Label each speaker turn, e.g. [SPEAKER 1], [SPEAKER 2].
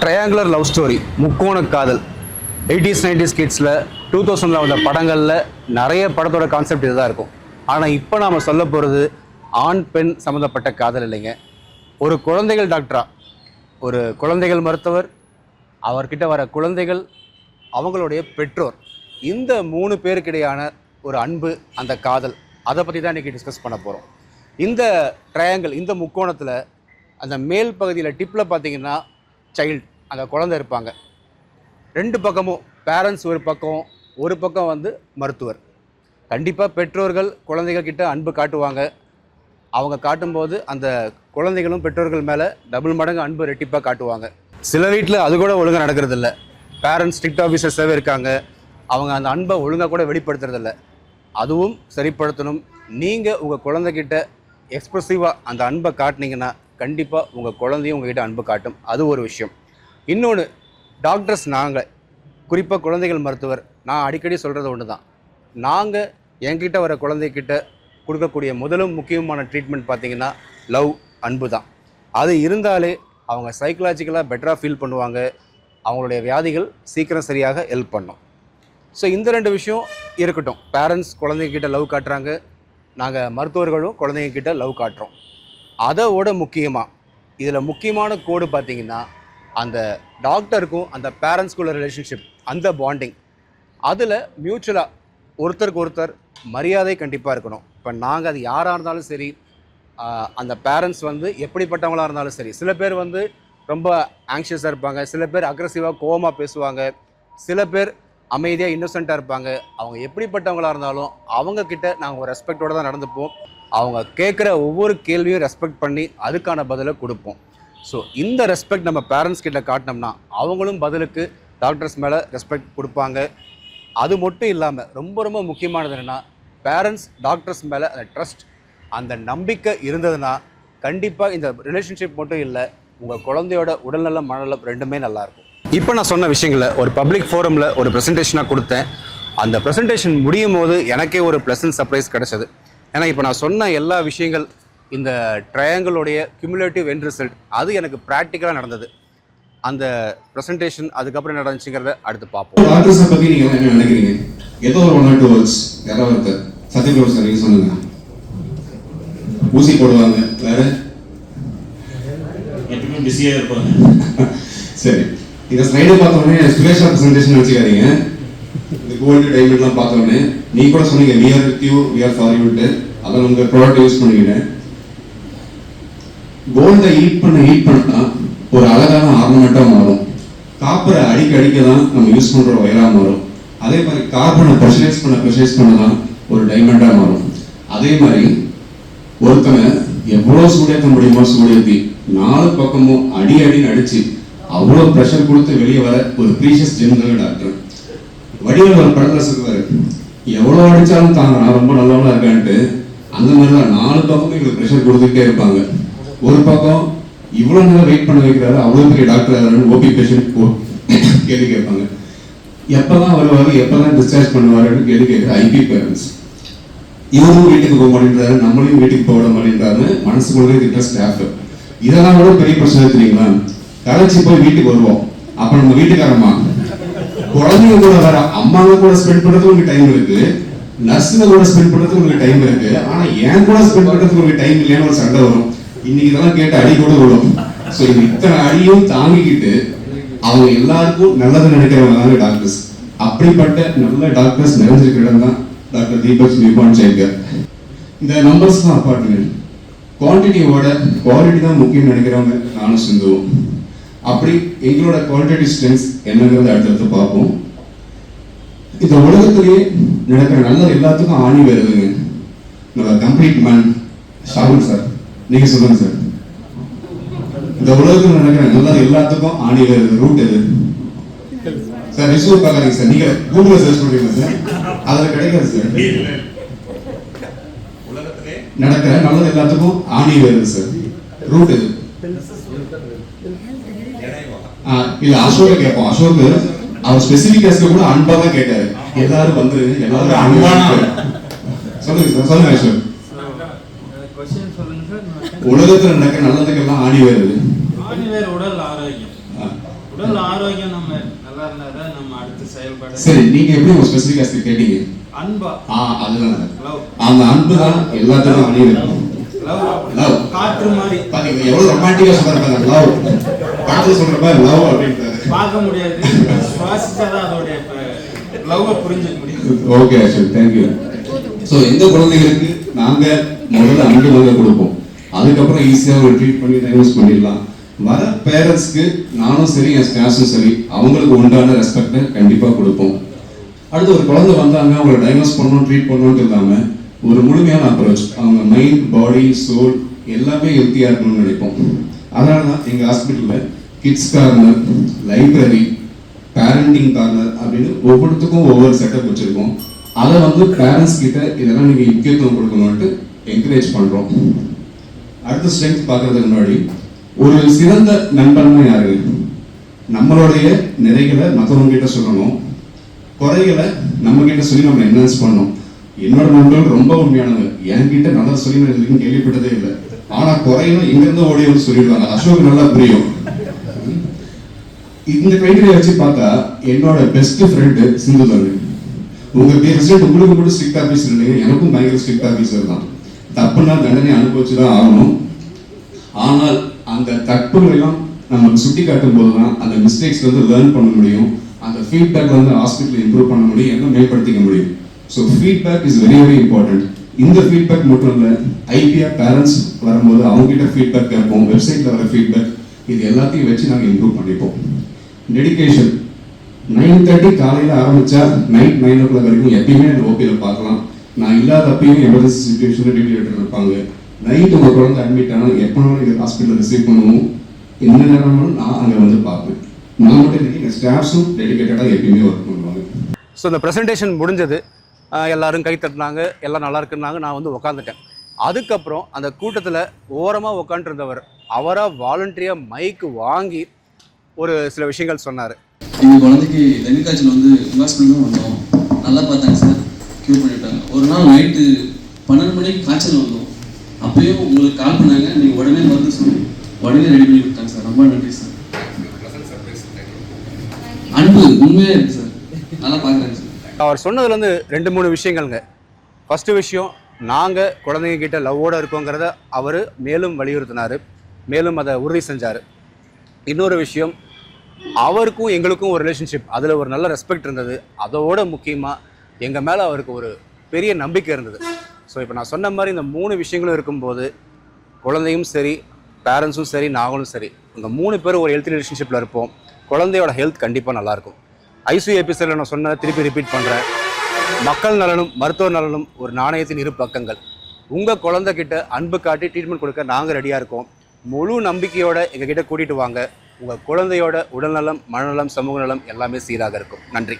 [SPEAKER 1] Triangular love story, முக்கோண காதல். 80s 90s கிட்ஸில் 2000 வந்த படங்களில் நிறைய படத்தோட கான்செப்ட் இதுதான் இருக்கும். ஆனால் இப்போ நாம் சொல்ல போகிறது ஆண் பெண் சம்மந்தப்பட்ட காதல் இல்லைங்க. ஒரு குழந்தைகள் டாக்டரா, ஒரு குழந்தைகள் மருத்துவர், அவர்கிட்ட வர குழந்தைகள், அவங்களுடைய பெற்றோர், இந்த 3 பேருக்கிடையான ஒரு அன்பு, அந்த காதல், அதை பற்றி தான் இன்றைக்கி டிஸ்கஸ் பண்ண போகிறோம். இந்த ட்ரையாங்கிள், இந்த முக்கோணத்தில் அந்த மேல் பகுதியில் டிப்பில் பார்த்தீங்கன்னா சைல்டு, அந்த குழந்தை இருப்பாங்க. 2 பக்கமும் பேரண்ட்ஸ் ஒரு பக்கம் வந்து மருத்துவர். கண்டிப்பாக பெற்றோர்கள் குழந்தைகள் கிட்ட அன்பு காட்டுவாங்க. அவங்க காட்டும்போது அந்த குழந்தைகளும் பெற்றோர்கள் மேலே டபுள் மடங்கு அன்பு ரெட்டிப்பாக காட்டுவாங்க. சில வீட்டில் அது கூட ஒழுங்காக நடக்கிறதில்ல. பேரண்ட்ஸ் ஸ்ட்ரிக்ட் ஆஃபீஸர்ஸாகவே இருக்காங்க. அவங்க அந்த அன்பை ஒழுங்காக கூட வெளிப்படுத்துறதில்ல. அதுவும் சரிப்படுத்தணும். நீங்கள் உங்கள் குழந்தைகிட்ட எக்ஸ்ப்ரெசிவாக அந்த அன்பை காட்டினீங்கன்னா கண்டிப்பாக உங்கள் குழந்தையும் உங்கள்கிட்ட அன்பு காட்டும். அது ஒரு விஷயம். இன்னொன்று, டாக்டர்ஸ் நாங்கள், குறிப்பாக குழந்தைகள் மருத்துவர், நான் அடிக்கடி சொல்கிறது ஒன்று தான். நாங்கள் என்கிட்ட வர குழந்தைகிட்ட கொடுக்கக்கூடிய முதலும் முக்கியமான ட்ரீட்மெண்ட் பார்த்திங்கன்னா லவ், அன்பு தான். அது இருந்தாலே அவங்க சைக்கலாஜிக்கலாக பெட்டராக ஃபீல் பண்ணுவாங்க. அவங்களுடைய வியாதிகள் சீக்கிரம் சரியாக ஹெல்ப் பண்ணும். ஸோ இந்த 2 விஷயம் இருக்கட்டும். பேரண்ட்ஸ் குழந்தைங்கிட்ட லவ் காட்டுறாங்க, நாங்கள் மருத்துவர்களும் குழந்தைங்கிட்ட லவ் காட்டுறோம். அதோட முக்கியமாக இதில் முக்கியமான கோடு பார்த்திங்கன்னா அந்த டாக்டருக்கும் அந்த பேரண்ட்ஸ்குள்ள ரிலேஷன்ஷிப், அந்த பாண்டிங், அதில் மியூச்சுவலாக ஒருத்தருக்கு ஒருத்தர் மரியாதை கண்டிப்பாக இருக்கணும். இப்போ நாங்கள் அது யாராக இருந்தாலும் சரி, அந்த பேரண்ட்ஸ் வந்து எப்படிப்பட்டவங்களாக இருந்தாலும் சரி, சில பேர் வந்து ரொம்ப ஆங்ஷியஸாக இருப்பாங்க, சில பேர் அக்ரெசிவாக கோவமாக பேசுவாங்க, சில பேர் அமைதியாக இன்னோசென்ட்டாக இருப்பாங்க. அவங்க எப்படிப்பட்டவங்களாக இருந்தாலும் அவங்கக்கிட்ட நாங்கள் ஒரு ரெஸ்பெக்டோடு தான் நடந்துப்போம். அவங்க கேட்குற ஒவ்வொரு கேள்வியும் ரெஸ்பெக்ட் பண்ணி அதுக்கான பதிலை கொடுப்போம். ஸோ இந்த ரெஸ்பெக்ட் நம்ம பேரண்ட்ஸ் கிட்ட காட்டினோம்னா அவங்களும் பதிலுக்கு டாக்டர்ஸ் மேலே ரெஸ்பெக்ட் கொடுப்பாங்க. அது மட்டும் இல்லாமல் ரொம்ப ரொம்ப முக்கியமானது என்னென்னா, பேரண்ட்ஸ் டாக்டர்ஸ் மேலே அந்த ட்ரஸ்ட், அந்த நம்பிக்கை இருந்ததுன்னா கண்டிப்பாக இந்த ரிலேஷன்ஷிப் மட்டும் இல்லை, உங்கள் குழந்தையோட உடல்நலம் மனநலம் ரெண்டுமே நல்லாயிருக்கும். இப்போ நான் சொன்ன விஷயங்களை ஒரு பப்ளிக் ஃபோரமில் ஒரு ப்ரெசன்டேஷனாக கொடுத்தேன். அந்த ப்ரெசன்டேஷன் முடியும் போது எனக்கே ஒரு ப்ளசன்ட் சர்ப்ரைஸ் கிடச்சது. ஏன்னா இப்போ நான் சொன்ன எல்லா விஷயங்கள், இந்த ட்ரையாங்கிளோடைய கியூமுலேட்டிவ் எண்ட் ரிசல்ட், அது எனக்கு ப்ராக்டிக்கலாக நடந்தது. அந்த ப்ரெசன்டேஷன் அதுக்கப்புறம் நடந்துச்சுங்கிறத அடுத்து பார்ப்போம்.
[SPEAKER 2] டாக்டர்ஸை பற்றி நீங்கள் என்ன நினைக்கிறீங்க? ஏதோ ஒரு 1 or 2 words யாராவது இருக்க சத்யபிரபு சார் நீங்கள் சொல்லுங்க. ஊசி போடுவாங்க, வேற
[SPEAKER 3] எப்பவுமே பிஸியாக இருப்பாங்க.
[SPEAKER 2] சரி, இந்த ஸ்லைடை பார்த்தோன்னே சுரேஷா ப்ரெசன்டேஷன் வச்சுக்காதீங்க. இந்த கோல்டு டைமண்ட்லாம் பார்த்தோன்னே நீங்கள் கூட சொன்னீங்க we are with you, we are for you ட்டு. அதை உங்கள் ப்ராடக்ட் யூஸ் பண்ணிக்கிட்டேன். கோல்டை ஹீட் பண்ணா ஒரு அழகான ஆர்னமெண்ட்டாக மாறும். காப்பரை அடிக்க தான் நம்ம யூஸ் பண்ணுற ஒயராக மாறும். அதே மாதிரி கார்பனை ப்ரெஷரைஸ் பண்ண தான் ஒரு டைமண்டாக மாறும். அதே மாதிரி ஒருத்தனை எவ்வளோ சூடேற்ற முடியுமோ சூடேற்றி 4 பக்கமும் அடின்னு அடிச்சு அவ்வளோ ப்ரெஷர் கொடுத்து வெளியே வர ஒரு ப்ரீஷியஸ் ஜெம் டாக்டர். வடிவேல் ஒரு படத்தில் சொல்லுவாரு, எவ்வளோ அடித்தாலும் தாங்க நான் ரொம்ப நல்லவங்களா இருக்கான்ட்டு. அந்த மாதிரி தான் 4 பக்கமும் எங்களுக்கு ப்ரெஷர் கொடுத்துட்டே இருப்பாங்க. ஒரு பக்கம் இவ்வளோ நேரம் வெயிட் பண்ண வைக்கிறாரு, அவ்வளோ பெரிய டாக்டர் ஓபி பேஷண்ட் கேள்வி கேட்பாங்க. எப்போதான் வருவாரு, எப்போதான் டிஸ்சார்ஜ் பண்ணுவாருன்னு கேள்வி கேட்குற ஐபி பேரண்ட்ஸ். இவரும் வீட்டுக்கு போக மாட்டேன்றாரு, நம்மளையும் வீட்டுக்கு போக மாட்டேன்றாருன்னு மனசுக்குள்ளே திட்ட ஸ்டாஃப். இதெல்லாம் கூட பெரிய பிரச்சனை தெரியுங்களா? கலைச்சி போய் வீட்டுக்கு வருவோம். அப்போ நம்ம வீட்டுக்காரம்மா குழந்தைங்க கூட வர அம்மாங்க கூட ஸ்பெண்ட் பண்ணுறதுக்கு உங்களுக்கு டைம் இருக்கு, நர்ஸுங்க கூட ஸ்பெண்ட் பண்ணுறதுக்கு உங்களுக்கு டைம் இருக்கு, ஆனால் என் கூட ஸ்பெண்ட் பண்ணுறதுக்கு உங்களுக்கு டைம் இல்லையான்னு ஒரு சண்டை வரும். இன்னைக்கு இதெல்லாம் கேட்டு அடி கூட விடும். ஸோ இது இத்தனை அடியும் தாங்கிக்கிட்டு அவங்க எல்லாருக்கும் நல்லது நினைக்கிறவங்க தாங்க டாக்டர்ஸ். அப்படிப்பட்ட நல்ல டாக்டர்ஸ் நிறைஞ்சிருக்கிற இடம் தான் டாக்டர் தீபக் நிபான் சேகர். இந்த நம்பர்ஸ் தான் அப்பார்ட்ங்க, குவான்டிட்டியோட குவாலிட்டி தான் முக்கியம் நினைக்கிறவங்க நானும் சிந்துவும். அப்படி எங்களோட குவாலிட்டி ஸ்ட்ரென்த் என்னங்கிறத அடுத்தடுத்து பார்ப்போம். இந்த உலகத்திலேயே நடக்கிற நல்லது எல்லாத்துக்கும் ஆணி வருதுங்க. நம்ம கம்ப்ளீட் மேன் ஷாகுல் சார், நீங்க சொல்லுங்க சார். இந்த உலகத்தில் நடக்கிற நல்லது எல்லாத்துக்கும் ஆணி வருது ரூட் எது சார்? ரிசர்வ் பார்க்காதீங்க சார், நீங்க கூகுள்ல சர்ச் பண்ணுவீங்க சார், அதுல கிடைக்காது சார். உலகத்திலே நடக்கிற நல்லது எல்லாத்துக்கும் ஆணி வருது சார், ரூட் எது? இல்ல அசோக கேட்போம். அசோக் அவர் ஸ்பெசிபிக் கேஸ்ல கூட அன்பா தான் கேட்டாரு. எல்லாரும் வந்துருங்க, எல்லாரும் அன்பான சொல்லுங்க சொல்லுங்க அசோக். உலகத்துல நடக்க நல்லதுக்கெல்லாம் ஆணி வருது.
[SPEAKER 3] உடல் ஆரோக்கியம். உடல் ஆரோக்கியம் நம்ம நல்லா இருந்தாதான் நம்ம அடுத்த செயல்பாடு.
[SPEAKER 2] சரி, நீங்க எப்படி உங்க ஸ்பெசிஃபிக் கேட்டீங்க?
[SPEAKER 3] அன்பா.
[SPEAKER 2] அதுதான்
[SPEAKER 3] லவ்.
[SPEAKER 2] அந்த அன்பு தான் எல்லாத்துக்கும் அணியிருக்கு.
[SPEAKER 3] லவ் காற்று மாதிரி.
[SPEAKER 2] பாத்தீங்க எவ்வளவு ரொமான்டிக்கா சொல்றாங்க. லவ் காற்று சொல்ற மாதிரி லவ் அப்படின்றாரு.
[SPEAKER 3] பார்க்க முடியாது, சுவாசிச்சாதான் அதோட லவ் புரிஞ்சுக்க முடியும்.
[SPEAKER 2] Okay sir, thank you. ஸோ எந்த குழந்தைகளுக்கு நாங்க முதல்ல அன்பு வந்து கொடுப்போம், அதுக்கப்புறம் ஈஸியாக ஒரு ட்ரீட் பண்ணி டைவர்ஸ் பண்ணிடலாம். வர பேரண்ட்ஸ்க்கு நானும் சரி என் ஸ்டாஃப்ஸும் சரி அவங்களுக்கு உண்டான ரெஸ்பெக்டை கண்டிப்பாக கொடுப்போம். அடுத்து ஒரு குழந்தை வந்தாங்க, அவங்களை டைவர்ஸ் பண்ணணும் ட்ரீட் பண்ணணும்னு இல்லாமல் ஒரு முழுமையான அப்ரோச், அவங்க மைண்ட் பாடி சோல் எல்லாமே ஹெல்த்தியாக இருக்கணும்னு நினைப்போம். அதனால தான் எங்கள் ஹாஸ்பிட்டலில் kids corner, library, parenting corner அப்படின்னு ஒவ்வொருத்துக்கும் ஒவ்வொரு செட்டப் வச்சுருக்கோம். அதை வந்து பேரண்ட்ஸ் கிட்ட இதெல்லாம் நீங்கள் முக்கியத்துவம் கொடுக்கணும்ட்டு என்கரேஜ் பண்ணுறோம். அடுத்த ஸ்ட்ரென்த் பார்க்கறதுக்கு முன்னாடி ஒரு சிறந்த நண்பன்னா யாரு? நம்மளுடைய நிறைகளை மற்றவங்க கிட்ட சொல்லணும், குறைகளை நம்ம கிட்ட சொல்லி நம்ம என்ஹான்ஸ் பண்ணணும். என்னோட நண்பர்கள் ரொம்ப உண்மையானவங்க, என்கிட்ட நல்லா சொல்லி நான் இதுக்கும் கேள்விப்பட்டதே இல்லை. ஆனா குறையெல்லாம் எங்கிருந்து ஓடி வந்து சொல்லிடுவாங்க. அசோக் நல்லா புரியும். இந்த கிரைட்டீரியா வச்சு பார்த்தா என்னோட பெஸ்ட் ஃப்ரெண்டு சிந்து தான். உங்க பிரசிடென்ட் உங்களுக்கு கூட ஸ்ட்ரிக்ட் ஆஃபீஸர் இல்லைங்க, எனக்கும் பயங்கர ஸ்ட்ரிக்ட் ஆஃபீஸர் தான். தப்புனா தண்டனை அனுபவிச்சுதான் ஆகணும். ஆனால் அந்த தப்புகள் எல்லாம் நமக்கு சுட்டி காட்டும் போதுதான் அந்த மிஸ்டேக்ஸ்ல இருந்து லேர்ன் பண்ண முடியும், அந்த ஃபீட்பேக்ல வந்து ஹாஸ்பிட்டல் இம்ப்ரூவ் பண்ண முடியும், என்ன மேம்படுத்திக்க முடியும். So feedback is very very important. இந்த ஃபீட்பேக் மட்டும் இல்லை, ஐபிஆர் பேரண்ட்ஸ் வரும்போது அவங்க கிட்ட ஃபீட்பேக் கேட்போம், வெப்சைட்ல வர ஃபீட்பேக், இது எல்லாத்தையும் வச்சு நாங்கள் இம்ப்ரூவ் பண்ணிப்போம். டெடிகேஷன் 9:30 காலையில் ஆரம்பிச்சா நைட் 9 o'clock வரைக்கும் எப்பயுமே அந்த ஓபியில் பார்க்கலாம். நான் இல்லாத அப்பயும் எமர்ஜென்சி சுச்சுவேஷனில் டியூட்டி எடுத்துட்டு இருப்பாங்க. நைட் உங்கள் குழந்தை அட்மிட் ஆனால் எப்போனாலும் எங்கள் ஹாஸ்பிட்டலில் ரிசீவ் பண்ணுவோம். என்ன நேரம்னாலும் நான் அங்கே வந்து பார்ப்பேன். நான் மட்டும் இல்லை, எங்கள் ஸ்டாஃப்ஸும் டெடிகேட்டடாக எப்பயுமே ஒர்க் பண்ணுவாங்க.
[SPEAKER 1] ஸோ இந்த ப்ரெசன்டேஷன் முடிஞ்சது, எல்லாரும் கை தட்டினாங்க, எல்லாம் நல்லா இருக்குன்னாங்க. நான் வந்து உட்காந்துட்டேன். அதுக்கப்புறம் அந்த கூட்டத்தில் ஓரமாக உட்காந்துருந்தவர் அவராக வாலண்டரியாக மைக்கு வாங்கி ஒரு சில விஷயங்கள் சொன்னார்.
[SPEAKER 4] எங்கள் குழந்தைக்கு டெங்கு காய்ச்சல் வந்து ஹாஸ்பிட்டலும் வந்தோம், நல்லா பார்த்தாங்க சார், க்யூர் பண்ணிவிட்டாங்க. ஒரு நாள் நைட்டு 12 மணிக்கு காய்ச்சல் வந்தோம், அப்பயும் உங்களுக்கு கால் பண்ணாங்க, நீங்கள் உடனே மருந்து சொல்லி உடனே ரெடி பண்ணி கொடுத்தாங்க சார். ரொம்ப நன்றி சார். அன்பு உண்மையாக இருக்குது சார், நல்லா பார்க்குறேங்க சார்.
[SPEAKER 1] அவர் சொன்னதுலேருந்து 2-3 விஷயங்கள்ங்க. ஃபஸ்ட்டு விஷயம், நாங்கள் குழந்தைங்க கிட்ட லவ்வோடு இருக்கோங்கிறத அவர் மேலும் வலியுறுத்தினார், மேலும் அதை உறுதி செஞ்சார். இன்னொரு விஷயம், அவருக்கும் எங்களுக்கும் ஒரு ரிலேஷன்ஷிப், அதில் ஒரு நல்ல ரெஸ்பெக்ட் இருந்தது. அதோட முக்கியமாக எங்கள் மேலே அவருக்கு ஒரு பெரிய நம்பிக்கை இருந்தது. ஸோ இப்போ நான் சொன்ன மாதிரி இந்த 3 விஷயங்களும் இருக்கும்போது குழந்தையும் சரி, பேரண்ட்ஸும் சரி, நாங்களும் சரி, இந்த 3 பேரும் ஒரு ஹெல்த் ரிலேஷன்ஷிப்பில் இருப்போம். குழந்தையோட ஹெல்த் கண்டிப்பாக நல்லாயிருக்கும். ஐசியூ எபிசோடில் நான் சொன்ன திருப்பி ரிப்பீட் பண்ணுறேன், மக்கள் நலனும் மருத்துவ நலனும் ஒரு நாணயத்தின் 2 பக்கங்கள். உங்கள் குழந்தைகிட்ட அன்பு காட்டி ட்ரீட்மெண்ட் கொடுக்க நாங்கள் ரெடியாக இருக்கோம். முழு நம்பிக்கையோடு எங்ககிட்ட கூட்டிகிட்டு வாங்க. உங்கள் குழந்தையோட உடல்நலம், மனநலம், சமூக நலம் எல்லாமே சீராக இருக்கும். நன்றி.